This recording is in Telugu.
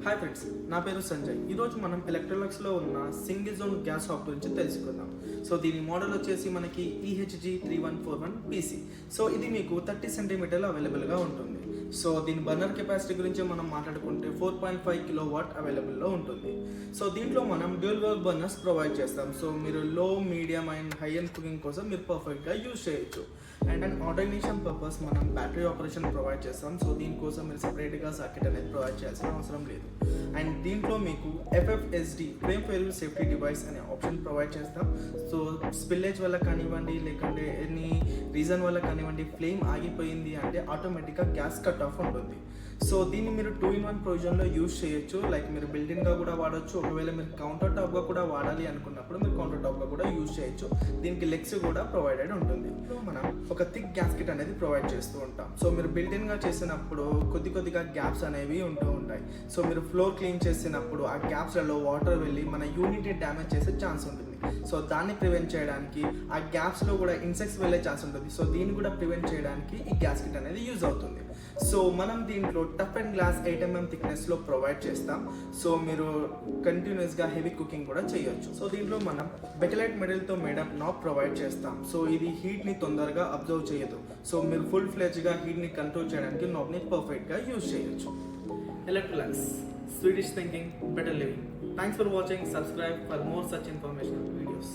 హాయ్ ఫ్రెండ్స్, నా పేరు సంజయ్. ఈరోజు మనం ఎలక్ట్రానిక్స్లో ఉన్న సింగిల్ జోన్ గ్యాస్ స్టవ్ గురించి తెలుసుకుందాం. సో దీని మోడల్ వచ్చేసి మనకి EHG3141PC. సో ఇది మీకు 30 సెంటీమీటర్లు అవైలబుల్గా ఉంటుంది. సో దీని బర్నర్ కెపాసిటీ గురించి మనం మాట్లాడుకుంటే 4.5 కిలోవాట్ అవైలబుల్లో ఉంటుంది. సో దీంట్లో మనం డ్యూయల్ వర్క్ బర్నర్స్ ప్రొవైడ్ చేస్తాం. సో మీరు లో, medium and high end cooking కోసం మీరు పర్ఫెక్ట్గా యూజ్ చేయొచ్చు. అండ్ ఆటోమేషన్ పర్పస్ మనం బ్యాటరీ ఆపరేషన్ ప్రొవైడ్ చేస్తాం. సో దీనికోసం మీరు సెపరేట్గా సర్క్యూట్ అనేది ప్రొవైడ్ చేయాల్సిన అవసరం లేదు. అండ్ దీంట్లో మీకు FFSD flame failure safety device అనే ఆప్షన్ ప్రొవైడ్ చేస్తాం. సో స్పిల్లేజ్ వల్ల కానివ్వండి, లేకుంటే ఎనీ రీజన్ వల్ల కానివ్వండి, ఫ్లేమ్ ఆగిపోయింది అంటే ఆటోమేటిక్గా గ్యాస్ కట్ ఆఫ్ ఉంటుంది. సో దీన్ని మీరు 2-in-1 ప్రొవిజన్లో యూజ్ చేయొచ్చు. లైక్ మీరు బిల్డింగ్గా కూడా వాడచ్చు. ఒకవేళ మీరు కౌంటర్ టాప్గా కూడా వాడాలి అనుకున్నప్పుడు మీరు కౌంటర్ టాప్గా కూడా యూజ్ చేయొచ్చు. దీనికి లెగ్స్ కూడా ప్రొవైడెడ్ ఉంటుంది. మనం ఒక థిక్ గ్యాస్కెట్ అనేది ప్రొవైడ్ చేస్తూ ఉంటాం. సో మీరు బిల్డింగ్గా చేసినప్పుడు కొద్దిగా గ్యాప్స్ అనేవి ఉంటూ ఉంటాయి. సో మీరు ఫ్లోర్ క్లీన్ చేసినప్పుడు ఆ గ్యాప్స్లలో వాటర్ వెళ్ళి మన యూనిట్ని డ్యామేజ్ చేసే ఛాన్స్ ఉంటుంది. సో దాన్ని ప్రివెంట్ చేయడానికి ఆ గ్యాప్స్లో కూడా ఇన్సెక్ట్స్ వెళ్ళే ఛాన్స్ ఉంటుంది. సో దీన్ని కూడా ప్రివెంట్ చేయడానికి ఈ గ్యాస్కెట్ అనేది యూజ్ అవుతుంది. సో మనం దీంట్లో టఫ్ అండ్ గ్లాస్ 8mm థిక్నెస్లో ప్రొవైడ్ చేస్తాం. సో మీరు కంటిన్యూస్గా హెవీ కుకింగ్ కూడా చేయొచ్చు. సో దీంట్లో మనం బెకలైట్ మెటల్తో మేడమ్ నాబ్ ప్రొవైడ్ చేస్తాం. సో ఇది హీట్ని తొందరగా అబ్జర్వ్ చేయదు. సో మీరు ఫుల్ ఫ్లెడ్జ్గా హీట్ని కంట్రోల్ చేయడానికి నాబ్ని పర్ఫెక్ట్గా యూజ్ చేయొచ్చు. Electrolux, Swedish thinking, better living. Thanks for watching. Subscribe for more such informational videos.